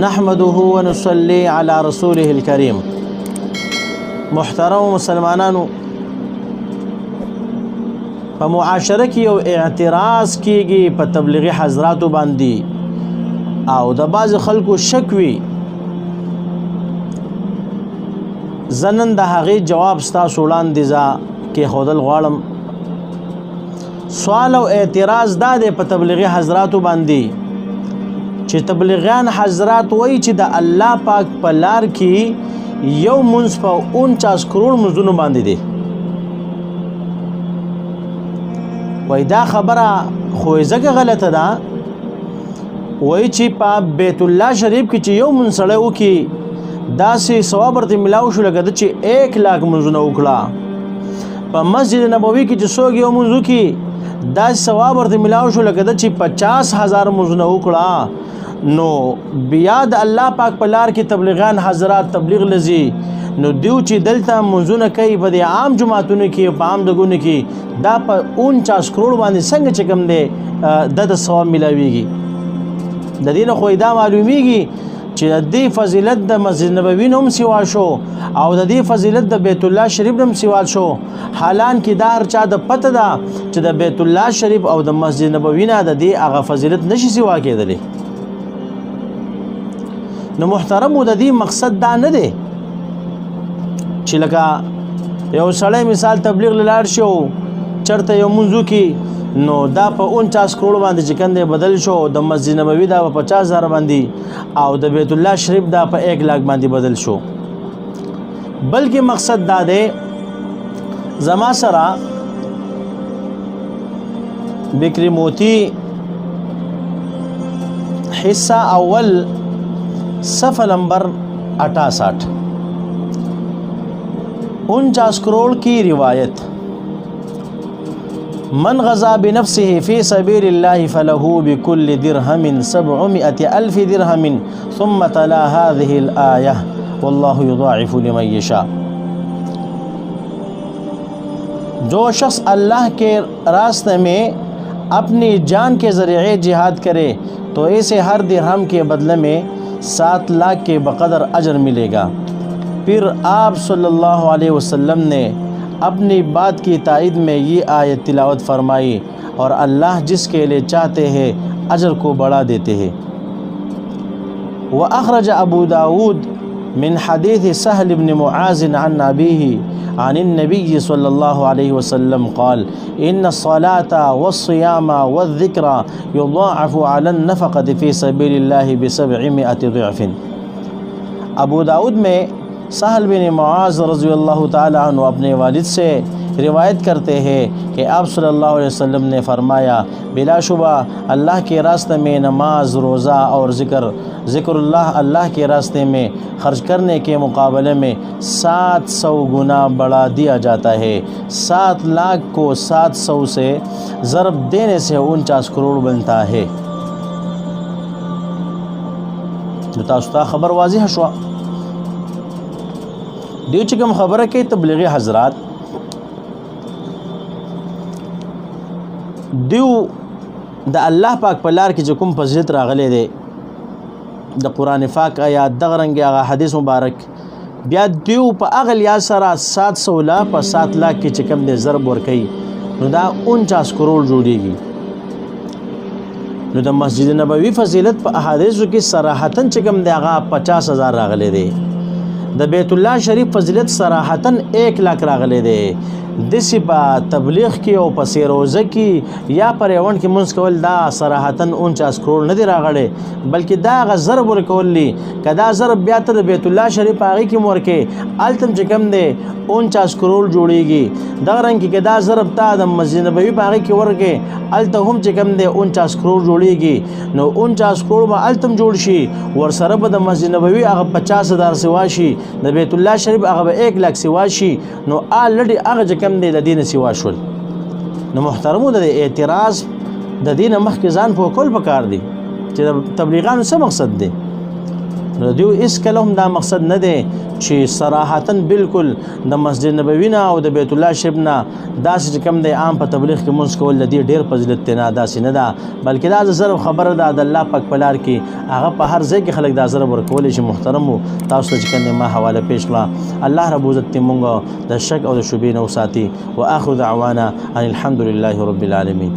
نحمده ونصلي على رسوله الكريم. محترم مسلمانانو، په معاشره کې یو اعتراض کیږي په تبلیغي حضراتو باندې او د بعض خلکو شک وي. زنن د هغې جواب ستاسو وړاندې ځا کېښودل غواړم. سوال او اعتراض دا دی په تبلیغي حضراتو باندې چې تبلیغیان حضرات وایي چې د الله پاک په لار کې یو منځ په 49 کروڑ منځونو باندې دی. وایي دا خبره خو ځکه غلطه ده، وایي چې په بیت الله شریف کې چې یو منځ سړی وکړي داسې ثواب ورته ملاو شو لکه ده چې 1 لاک منځونه وکړه. په مسجد نبوي کې چې څوک یو منځ وکړي داسې ثواب ورته ملاو شو لکه ده چې 50,000 منځونه وکړه. نو بیا د الله پاک په لار کې تبلیغیان حضرات تبلیغ لذي نو دیو چې دلته منځونه کوي په دې عام جماعتونو کې په عام دګونو کې دا په 49 کروڑ باندې څنګه چې کوم دی د ثواب ملاويږي. د دې نه خو دا معلومیږي چې د دې فضیلت د مسجد نبوي هم سیوا شو او د دې فضیلت د بیت الله شریف هم سیوا شو. حالان کې دا هر چا د پته ده چې د بیت الله شریف او د مسجد نبوي نه د دې هغه فضیلت نشي سیوا کېدلی. نو محترم د دې مقصد دا نه دی چې لکه یو سړی مثال تبلیغ لاړ شو چرته یو منځو کې نو دا په 49 کروڑ باندې چې کنده بدل شو، د مسجد نبوي دا په 50,000 باندې او د بیت الله شریف دا په 1 لاک باندې بدل شو. بلکې مقصد دا دی زما سره بکری موتی حصہ اول صفحہ نمبر 68 49 کروڑ کی روایت. من غزا بنفسه في سبيل الله فله بكل درهم 700,000 درهم ثم تلا هذه الآية والله يضاعف لمن يشاء. جو شخص اللہ کے راستے میں اپنی جان کے ذریعے جہاد کرے تو اسے ہر درہم کے بدلے میں 7 لاکھ کے بقدر اجر ملے گا. پھر آپ صلی اللہ علیہ وسلم نے اپنی بات کی تائید میں یہ آیت تلاوت فرمائی اور اللہ جس کے لیے چاہتے ہیں اجر کو بڑھا دیتے ہیں. وأخرج ابو داود من حدیث سهل بن معاذ عن أبيه عن النبي صلى الله عليه وسلم قال إن الصلاة والصيام والذكر يضاعف على النفقة في سبيل الله ب700 ضعف. ابو داود میں سہل بن معاذ رضی اللہ تعالی عنہ اپنے والد سے روایت کرتے ہیں کہ آپ صلی اللہ علیہ وسلم نے فرمایا بلا شبہ اللہ کے راستے میں نماز، روزہ اور ذکر اللہ کے راستے میں خرچ کرنے کے مقابلے میں 700 گنا بڑھا دیا جاتا ہے. 7 لاکھ کو 700 سے ضرب دینے سے 49 کروڑ بنتا ہے. تاسو ته خبر واضح شو. دیو چې کوم خبره کوي تبلیغي حضرات دیو د الله پاک په لار کې چې کوم فضیلت راغلی دی د قرآن پاک آیات دغه رنګې هغه حدیث مبارک بیا دیو په هغه لحاظ سره 700 لا په 7 لاک کې چې کوم دی ضرب ورکوي نو دا 49 کروڑ جوړیږي. نو د مسجد نبوي فضیلت په احادیثو کې صراحتاً چې کوم دی هغه 50,000 راغلی دی. د بیت الله شریف فضیلت صراحتاً 1 لاک راغلی دی. دسی په تبلیغ کې او په سیروزه کې یا پر ایوان کې منځ کول دا صراحتاً 49 کروڑ نه دی راغلی بلکې دا هغه ضرب ورکولی که دا ضرب بیا ته د بیت الله شریف هغې کې ورکې هلته چې کوم دی 49 کروڑ جوړیږي. دغه رنګ کې که دا ضرب تا د مسجد نبوي په هغې کې ورکې هلته هم چې کوم دی 49 کروڑ جوړیږي. نو 49 کروڑ به هلته هم جوړ شي ورسره به د مسجد نبوي هغه 50,000 سوا شي د بیت الله شریف هغه به 1 لاک سوا شي. نو آلرډي هغه چې کوم دی د دین سوا شول. نو محترمو د اعتراض د دین مخکې ځان په کول پکار دی چې د تبلیغانو څه مقصد دی. نو دیو اس کلهم دا مقصد نه دی چې صراحتا بالکل د مسجد نبوي نه او د بیت الله شریف نه داسې چې کوم دی عام په تبلیغ کې مونږ کول د دې ډېر فضیلت دی نه داسې نه ده بلکې دا ضرب خبره ده د الله پاک په لار کې هغه په هر ځای کې خلک دا ضرب ورکولی شي محترم وو تاسو ته چې کوم ما حواله پیش کړه الله رب عزت دې مونږ د شک او د شبهې نه وساتي واخر دعوانا ان الحمد لله رب العالمین